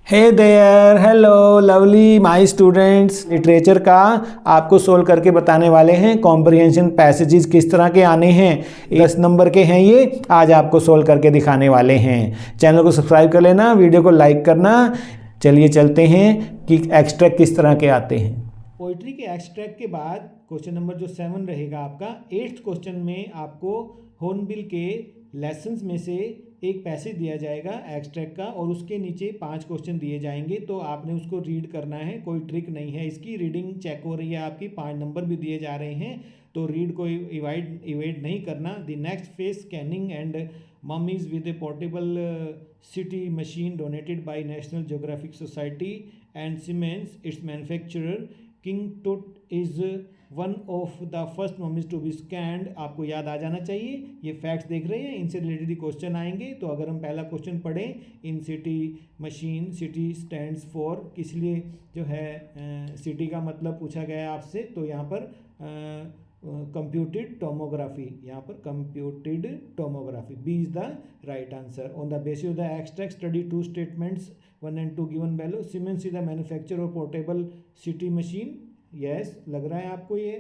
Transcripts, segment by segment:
Hey there, hello lovely my students. Literature का आपको solve करके बताने वाले हैं। कॉम्प्रिहेंशन पैसेजेस किस तरह के आने हैं, 10 नंबर के हैं ये, आज आपको सोल्व करके दिखाने वाले हैं। चैनल को सब्सक्राइब कर लेना, वीडियो को लाइक करना। चलिए चलते हैं कि एक्सट्रैक्ट किस तरह के आते हैं। पोइट्री के एक्सट्रैक्ट के बाद क्वेश्चन नंबर जो 7 रहेगा आपका, 8th क्वेश्चन में आपको हॉर्नबिल के लेसन्स में से एक पैसेज दिया जाएगा एक्सट्रैक्ट का, और उसके नीचे 5 क्वेश्चन दिए जाएंगे, तो आपने उसको रीड करना है। कोई ट्रिक नहीं है, इसकी रीडिंग चेक हो रही है आपकी, 5 नंबर भी दिए जा रहे हैं, तो रीड को इवेड नहीं करना। The next phase scanning and mummies with a portable CT machine donated by National Geographic Society and Siemens its manufacturer King Tut is one of the first mummies to be scanned. आपको याद आ जाना चाहिए, ये facts देख रहे हैं, इनसे related question आएंगे। तो अगर हम पहला क्वेश्चन पढ़ें, इन city machine, city stands for, किस लिए जो है सिटी का मतलब पूछा गया है आपसे, तो यहाँ पर कंप्यूटेड टोमोग्राफी, यहाँ पर computed tomography, B is the right answer. On the basis of the extract study 2 statements 1 and 2 given below. Siemens is the manufacturer of portable CT machine. Yes, लग रहा है आपको ये,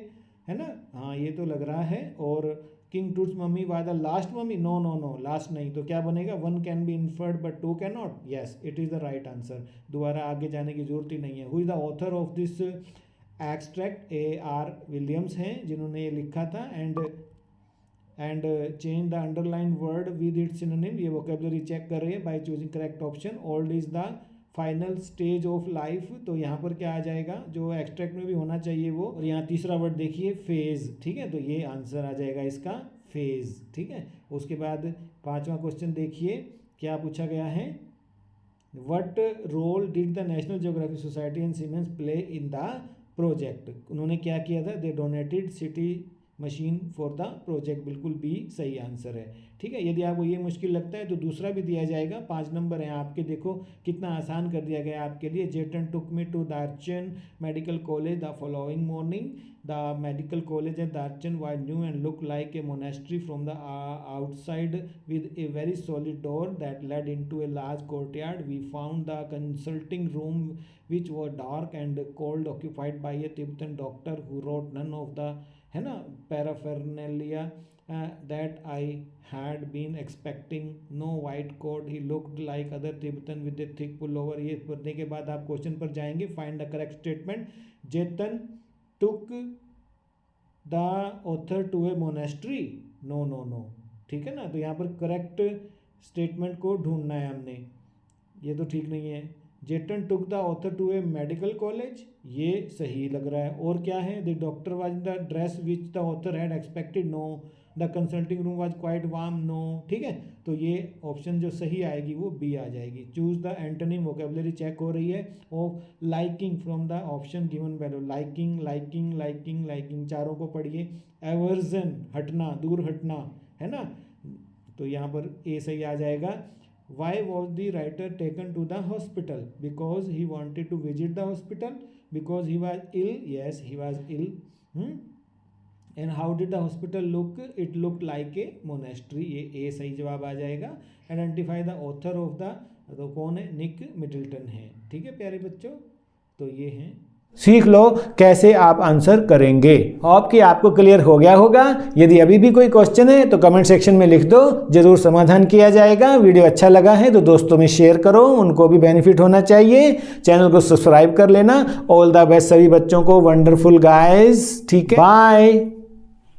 है ना? हाँ, ये तो लग रहा है। और king Tut's mummy was the last mummy, no no no, last नहीं, तो क्या बनेगा? 1 can be inferred but 2 can not. Yes, it is the right answer. दोबारा आगे जाने की जरूरत ही नहीं है। Who is the author of this extract? A.R. Williams हैं जिन्होंने ये लिखा था। And change the underline word with its synonym, ये वोकेबलरी चेक कर रही है by choosing correct option. Old is the final stage of life, तो यहाँ पर क्या आ जाएगा जो एक्सट्रैक्ट में भी होना चाहिए वो। और यहाँ तीसरा वर्ड देखिए, फेज, ठीक है, तो ये आंसर आ जाएगा इसका, फेज, ठीक है। उसके बाद 5वां क्वेश्चन देखिए, क्या पूछा गया है? What role did the National Geographic Society and Siemens play in the project? उन्होंने क्या किया था? They donated CT machine for the project. बिल्कुल बी सही आंसर है, ठीक है। यदि आपको ये मुश्किल लगता है तो दूसरा भी दिया जाएगा, 5 नंबर हैं आपके, देखो कितना आसान कर दिया गया आपके लिए। Tsetan took me to Darchen medical college the following morning. The medical college at Darchen was new and look like a monastery from the outside with a very solid door that led into a large courtyard. We found the consulting room which were dark and cold, occupied by a Tibetan doctor who wrote none of the, है ना, paraphernalia that I had been expecting. No white coat, he looked like other Tibetan with a thick pullover। ये पढ़ने के बाद आप question पर जाएंगे। Find the correct statement. Tsetan took the author to a monastery, no no no, ठीक है ना। तो यहाँ पर करेक्ट स्टेटमेंट को ढूंढना है हमने, ये तो ठीक नहीं है। Tsetan took the author to a medical college, ये सही लग रहा है। और क्या है? The doctor was the dress which the author had expected, no. The consulting room was quite warm, no, ठीक है। तो ये ऑप्शन जो सही आएगी वो बी आ जाएगी। Choose the antonym, vocabulary check हो रही है। Of liking from the option given below. Liking, liking, liking, liking, चारों को पढ़िए। एवर्जन, हटना, दूर हटना, है ना, तो यहाँ पर ए सही आ जाएगा। Why was the writer taken to the hospital? Because he wanted to visit the hospital. Because he was ill. Yes, he was ill. And how did the hospital look? It looked like a monastery. ये A सही जवाब आ जाएगा। Identify the author of the, तो कौन है? निक Middleton है, ठीक है प्यारे बच्चों। तो ये हैं, सीख लो कैसे आप आंसर करेंगे। होप कि आपको क्लियर हो गया होगा। यदि अभी भी कोई क्वेश्चन है तो कमेंट सेक्शन में लिख दो, जरूर समाधान किया जाएगा। वीडियो अच्छा लगा है तो दोस्तों में शेयर करो, उनको भी बेनिफिट होना चाहिए। चैनल को सब्सक्राइब कर लेना। ऑल द बेस्ट सभी बच्चों को, वंडरफुल गाइस, ठीक है, बाय।